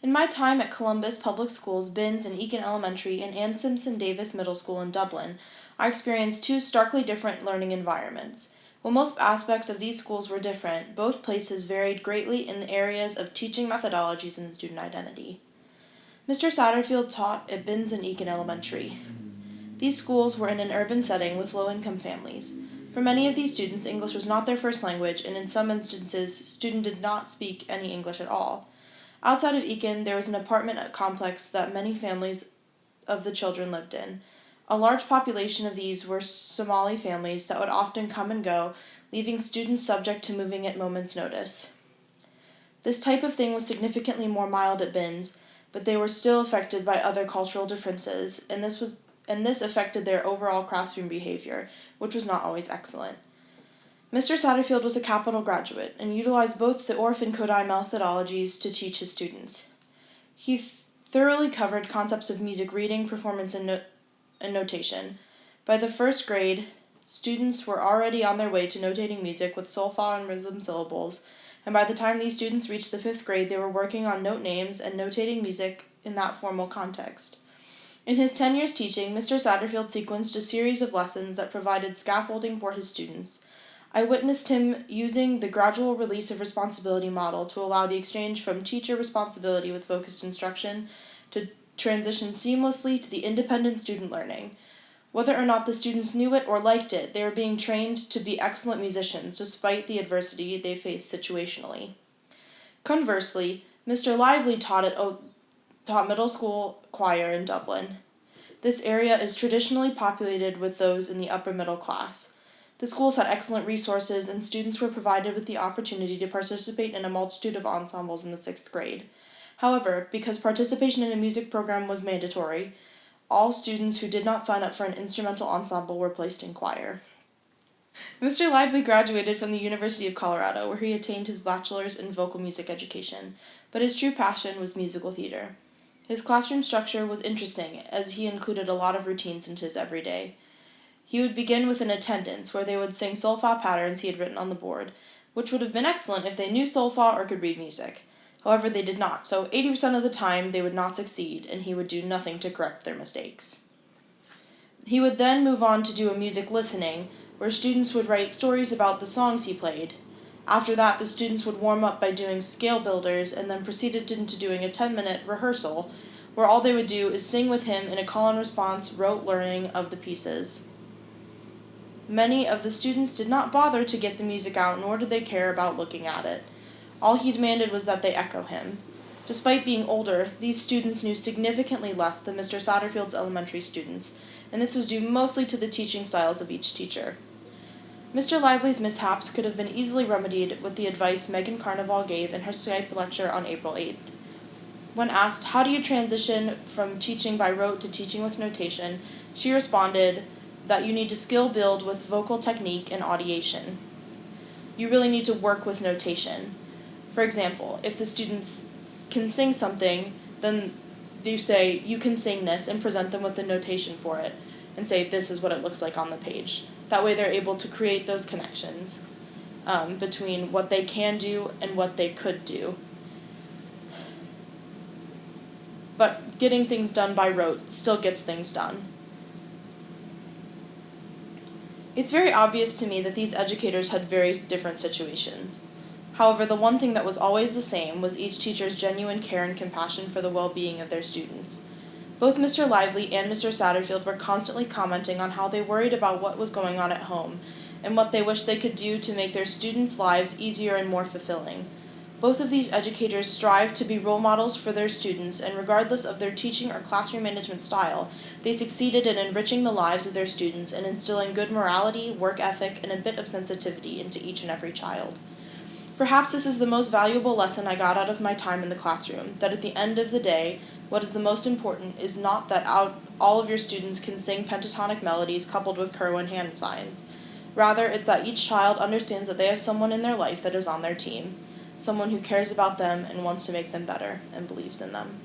In my time at Columbus Public Schools, Binns and Eakin Elementary, and Ann Simpson Davis Middle School in Dublin, I experienced two starkly different learning environments. While most aspects of these schools were different, both places varied greatly in the areas of teaching methodologies and student identity. Mr. Satterfield taught at Binns and Eakin Elementary. These schools were in an urban setting with low-income families. For many of these students, English was not their first language, and in some instances, students did not speak any English at all. Outside of Eakin, there was an apartment complex that many families of the children lived in. A large population of these were Somali families that would often come and go, leaving students subject to moving at moment's notice. This type of thing was significantly more mild at Binns, but they were still affected by other cultural differences, and this affected their overall classroom behavior, which was not always excellent. Mr. Satterfield was a Capital graduate and utilized both the Orff and Kodai methodologies to teach his students. He thoroughly covered concepts of music reading, performance, and notation. By the first grade, students were already on their way to notating music with solfa and rhythm syllables, and by the time these students reached the 5th grade, they were working on note names and notating music in that formal context. In his 10 years teaching, Mr. Satterfield sequenced a series of lessons that provided scaffolding for his students. I witnessed him using the gradual release of responsibility model to allow the exchange from teacher responsibility with focused instruction to transition seamlessly to the independent student learning. Whether or not the students knew it or liked it, they were being trained to be excellent musicians despite the adversity they faced situationally. Conversely, Mr. Lively taught middle school choir in Dublin. This area is traditionally populated with those in the upper middle class. The schools had excellent resources, and students were provided with the opportunity to participate in a multitude of ensembles in the 6th grade. However, because participation in a music program was mandatory, all students who did not sign up for an instrumental ensemble were placed in choir. Mr. Lively graduated from the University of Colorado, where he attained his bachelor's in vocal music education, but his true passion was musical theater. His classroom structure was interesting, as he included a lot of routines into his everyday. He would begin with an attendance, where they would sing solfa patterns he had written on the board, which would have been excellent if they knew solfa or could read music. However, they did not, so 80% of the time they would not succeed, and he would do nothing to correct their mistakes. He would then move on to do a music listening, where students would write stories about the songs he played. After that, the students would warm up by doing scale builders and then proceeded into doing a 10-minute rehearsal, where all they would do is sing with him in a call-and-response rote learning of the pieces. Many of the students did not bother to get the music out, nor did they care about looking at it. All he demanded was that they echo him. Despite being older, these students knew significantly less than Mr. Satterfield's elementary students, and this was due mostly to the teaching styles of each teacher. Mr. Lively's mishaps could have been easily remedied with the advice Megan Carnival gave in her Skype lecture on April 8th. When asked, "How do you transition from teaching by rote to teaching with notation?" she responded that you need to skill build with vocal technique and audiation. You really need to work with notation. For example, if the students can sing something, then you say, "You can sing this," and present them with the notation for it, and say, "This is what it looks like on the page." That way they're able to create those connections between what they can do and what they could do. But getting things done by rote still gets things done. It's very obvious to me that these educators had very different situations. However, the one thing that was always the same was each teacher's genuine care and compassion for the well-being of their students. Both Mr. Lively and Mr. Satterfield were constantly commenting on how they worried about what was going on at home, and what they wished they could do to make their students' lives easier and more fulfilling. Both of these educators strived to be role models for their students, and regardless of their teaching or classroom management style, they succeeded in enriching the lives of their students and instilling good morality, work ethic, and a bit of sensitivity into each and every child. Perhaps this is the most valuable lesson I got out of my time in the classroom, that at the end of the day, what is the most important is not that all of your students can sing pentatonic melodies coupled with Kerwin hand signs. Rather, it's that each child understands that they have someone in their life that is on their team, someone who cares about them and wants to make them better and believes in them.